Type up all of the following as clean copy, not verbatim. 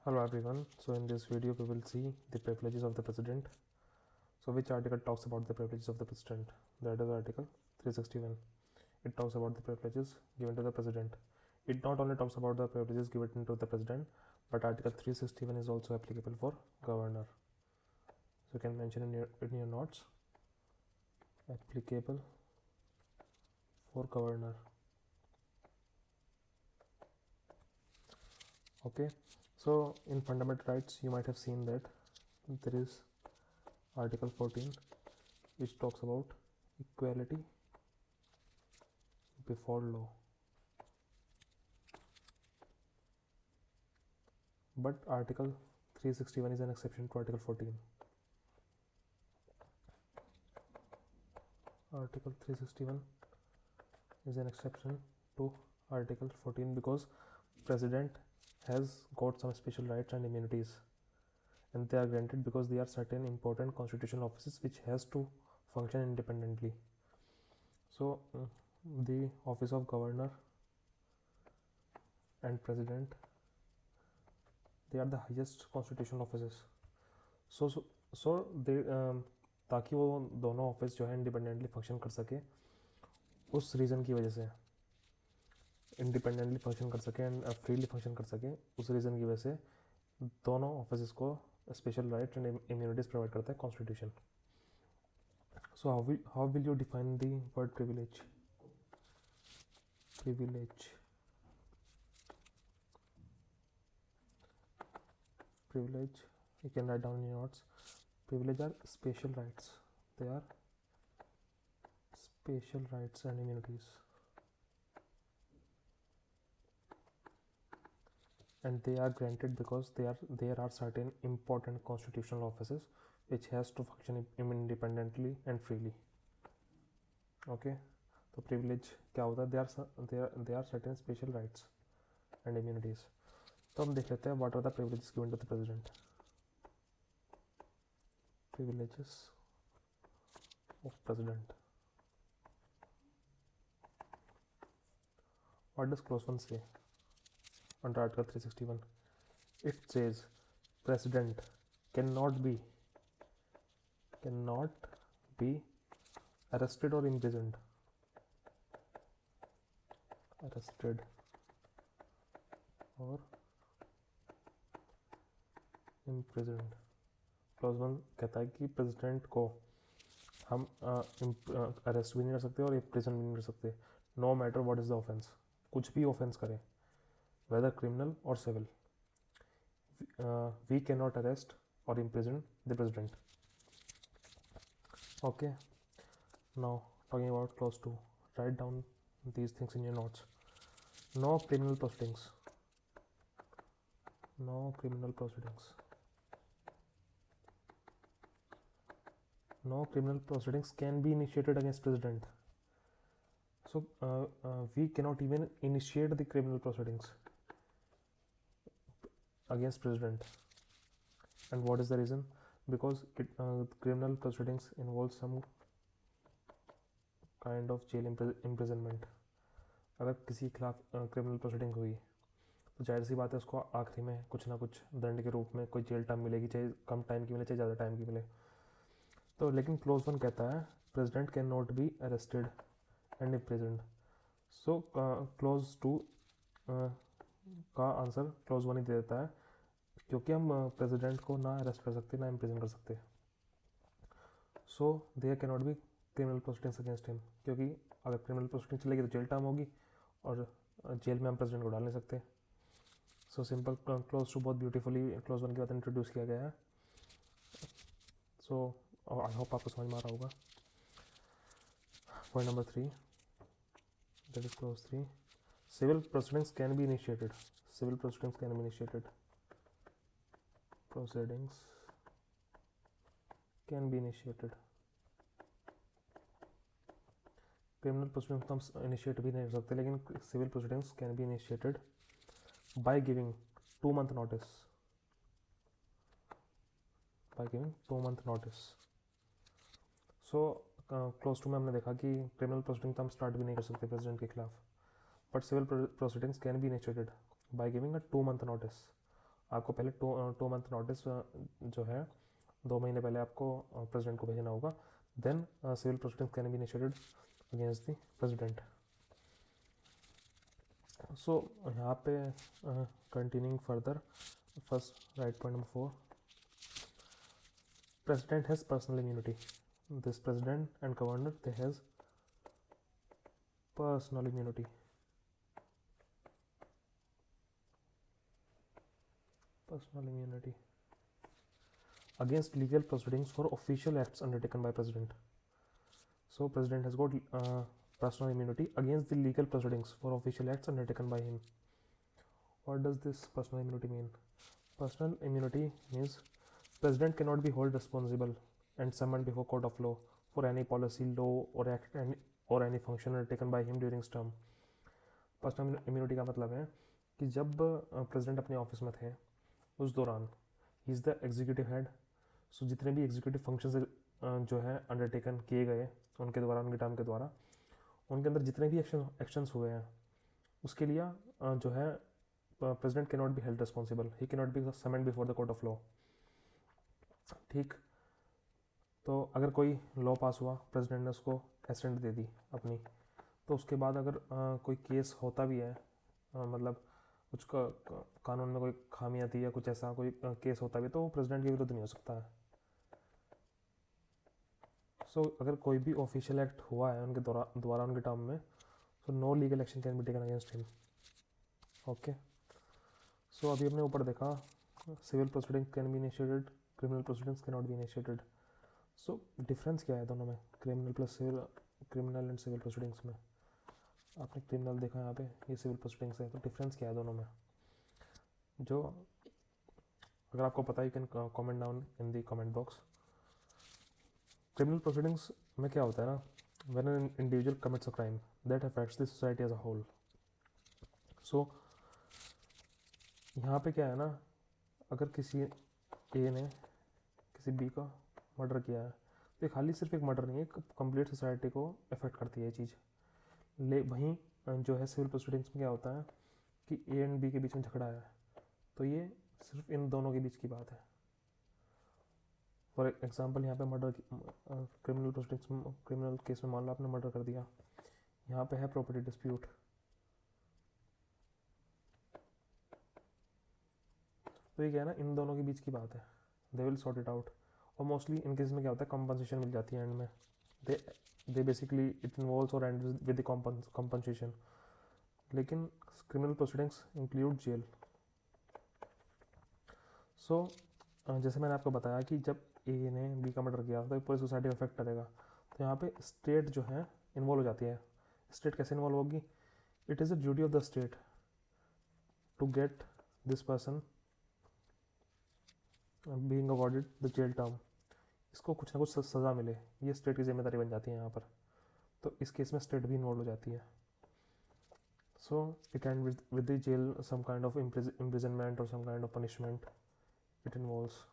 Hello everyone. So in this video we will see the privileges of the president. So which article talks about the privileges of the president? That is article 361. It talks about the privileges given to the president. It not only talks about the privileges given to the president, but article 361 is also applicable for governor. So you can mention in your notes applicable for governor. Okay, so in fundamental rights you might have seen that there is article 14 which talks about equality before law, but article 361 is an exception to article 14. Article 361 is an exception to article 14 because president has got some special rights and immunities, and they are granted because they are certain important constitutional offices which has to function independently. So the office of governor and president, they are the highest constitutional offices. So they ताकि वो दोनों office जो है independently function कर सके, उस reason की वजह से इंडिपेंडेंटली फंक्शन कर सके एंड फ्रीली फंक्शन कर सके, उस रीज़न की वजह से दोनों ऑफिस को special right and immunities provide करता है constitution. So how will you define the word privilege? Privilege, you can write down in your notes. Privilege are special rights. They are special rights and immunities, and they are granted because there are certain important constitutional offices which has to function independently and freely. Okay, तो privilege क्या होता है? They are certain special rights and immunities. तो हम देख लेते हैं what are the privileges given to the president. Privileges of president. What does clause 1 say under article 361? It says president cannot be arrested or imprisoned. Arrested or imprisoned. Clause 1 कहता है कि president को हम अरेस्ट भी नहीं कर सकते और इम्प्रिजन भी नहीं कर सकते, no matter what is the offence. कुछ भी ऑफेंस करे, वेदर क्रिमिनल और civil, we can not arrest और imprison the president. Okay, now talking about clause 2, write down these things in your notes. No criminal proceedings. No criminal proceedings. No criminal proceedings can be initiated against president. So we cannot even initiate the criminal proceedings against president. And what is the reason? Because criminal proceedings involve some kind of jail imprisonment. अगर किसी के खिलाफ criminal proceeding हुई तो जाहिर सी बात है उसको आखिरी में कुछ ना कुछ दंड के रूप में कोई जेल टर्म मिलेगी, चाहे कम टाइम की मिले चाहे ज़्यादा टाइम की मिले. तो लेकिन क्लॉज 1 कहता है president can not be arrested and imprisoned. So clause 2 का आंसर क्लॉज 1 ही दे देता है, क्योंकि हम प्रेसिडेंट को ना अरेस्ट कर सकते ना इम्प्रिजन कर सकते. So there can not be criminal proceedings against him, क्योंकि अगर क्रिमिनल प्रोसीडिंग चलेगी तो जेल टर्म होगी और जेल में हम प्रेसिडेंट को डाल नहीं सकते. सो सिंपल क्लॉज 2 बहुत ब्यूटीफुली क्लॉज 1 के बाद इंट्रोड्यूस किया गया है. सो आई होप आपको समझ में आ रहा होगा. Point number 3, that is clause 3. Civil proceedings can be initiated. Civil proceedings can be initiated. Proceedings can be initiated. Criminal proceedings तो हम इनिशिएट भी नहीं कर सकते, लेकिन civil proceedings can be initiated by giving 2 month notice. By giving 2 month notice. So clause 2 में हमने देखा कि क्रिमिनल प्रोसीडिंग तो हम स्टार्ट भी नहीं कर सकते प्रेसिडेंट के खिलाफ, but civil proceedings can be initiated by giving a 2 month notice. आपको पहले 2 मंथ नोटिस जो है 2 महीने पहले आपको प्रेसिडेंट को भेजना होगा. Then civil proceedings can be initiated against the president. So यहाँ पे continuing further, first write point number 4, president has personal immunity. This president and governor, they has personal immunity. Personal immunity against legal proceedings for official acts undertaken by president. So president has got personal immunity against the legal proceedings for official acts undertaken by him. What does this personal immunity mean? Personal immunity means president cannot be held responsible and summoned before court of law for any policy, law or act or any function undertaken by him during his term. Personal immunity का मतलब है कि जब president अपने office में थे उस दौरान ही is the executive head. So जितने भी एग्जीक्यूटिव फंक्शंस जो है अंडरटेकन किए गए उनके द्वारा, उनके टर्म के द्वारा, उनके अंदर जितने भी एक्शंस हुए हैं उसके लिए जो है president can not be held responsible, he can not B summoned before the court of law. ठीक. तो अगर कोई लॉ पास हुआ, प्रेसिडेंट ने उसको एसेंट दे दी अपनी, तो उसके बाद अगर कोई केस होता भी है, मतलब कुछ कानून में कोई खामी आती है, कुछ ऐसा कोई केस होता भी है, तो वो प्रेसिडेंट के विरुद्ध नहीं हो सकता है. सो अगर कोई भी ऑफिशियल एक्ट हुआ है उनके द्वारा उनके टर्म में, so no legal action can be taken against him. Okay. So अभी हमने ऊपर देखा civil proceedings can be initiated, criminal proceedings can not be initiated. So difference क्या है दोनों में, criminal plus civil, criminal and civil proceedings में? आपने क्रिमिनल देखा यहाँ पे, ये सिविल प्रोसीडिंग्स है, तो डिफरेंस क्या है दोनों में? जो अगर आपको पता है, you can comment down in the comment box. Criminal proceedings में क्या होता है ना, when an individual commits a crime that affects the society as a whole. So यहाँ पे क्या है ना, अगर किसी ए ने किसी बी का मर्डर किया है, तो ये खाली सिर्फ एक मर्डर नहीं है, कंप्लीट सोसाइटी को अफेक्ट करती है ये चीज़. वहीं जो है सिविल प्रोसीडिंग्स में क्या होता है कि ए एंड बी के बीच में झगड़ा है, तो ये सिर्फ इन दोनों के बीच की बात है. फॉर एग्जांपल यहाँ पे murder, criminal proceedings, criminal case में मान लो आपने मर्डर कर दिया, यहाँ पे है प्रॉपर्टी डिस्प्यूट, तो ये क्या है ना, इन दोनों के बीच की बात है, they will sort it out. और मोस्टली इन केस में क्या होता है, कंपनसेशन मिल जाती है एंड में. दे बेसिकली इट इन्वॉल्व्स और एंड विद द कंपनसेशन. लेकिन क्रिमिनल प्रोसीडिंग्स इंक्लूड जेल. सो जैसे मैंने आपको बताया कि जब ए ने बी का मर्डर किया तो पूरी सोसाइटी में इफेक्ट करेगा, तो यहाँ पे स्टेट जो है इन्वॉल्व हो जाती है. स्टेट कैसे इन्वॉल्व होगी? It is a duty of the state to get this person being awarded the jail term. इसको कुछ ना कुछ सज़ा मिले, ये स्टेट की जिम्मेदारी बन जाती है यहाँ पर. तो इस केस में स्टेट भी इन्वॉल्व हो जाती है. So it and with the jail, some kind of imprisonment और some kind of punishment it involves.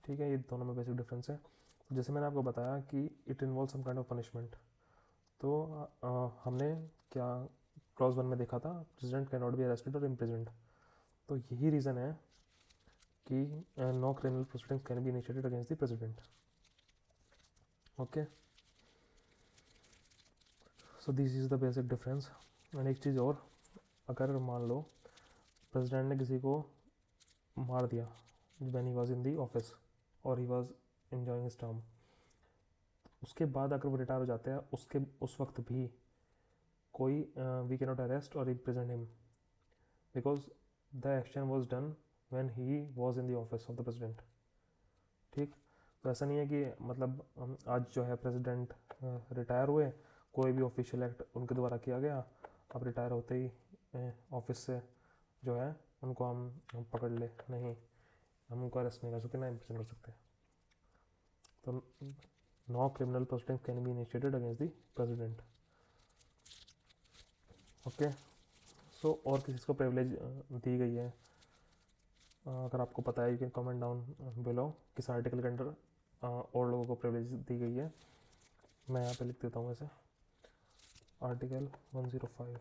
ठीक है, ये दोनों में बेसिक डिफरेंस है. तो जैसे मैंने आपको बताया कि it involve some kind of punishment, तो हमने क्या क्लॉज 1 में देखा था, president can not be arrested और इम्प्रिजन्ड. तो यही रीज़न है कि no criminal proceedings can be initiated against the president. Okay. So this is the basic difference. And एक चीज़ और, अगर मान लो प्रेसिडेंट ने किसी को मार दिया when he was in the office और he was enjoying his term, उसके बाद अगर वो रिटायर हो जाते हैं, उस वक्त भी कोई वी कैन नॉट अरेस्ट और imprison him because the action was done when he was in the office of the president. ठीक. तो ऐसा नहीं है कि मतलब आज जो है प्रेसिडेंट रिटायर हुए, कोई भी ऑफिशियल एक्ट उनके द्वारा किया गया, अब रिटायर होते ही ऑफिस से जो है उनको हम पकड़ ले, नहीं, हम उनको अरेस्ट नहीं कर सकते, ना इम्प्रिजन कर सकते. तो no criminal proceedings can be initiated against the president. Okay. So और किसी को प्रिविलेज दी गई है, अगर आपको पता है, you can comment down below किस आर्टिकल के अंडर और लोगों को प्रिविलेज दी गई है. मैं यहाँ पे लिख देता हूँ ऐसे, article 105,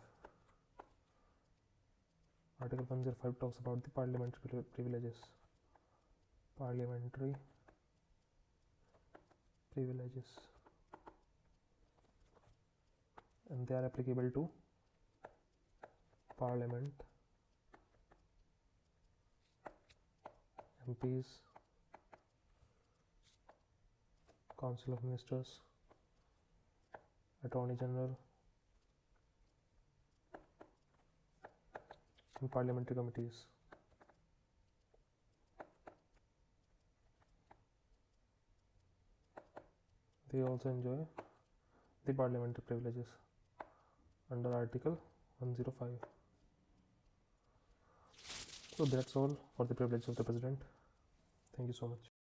Article 105 talks about the parliamentary privileges. Parliamentary privileges, and they are applicable to Parliament, MPs, Council of Ministers, Attorney General, and parliamentary committees. They also enjoy the parliamentary privileges under Article 105. So that's all for the privilege of the President. Thank you so much.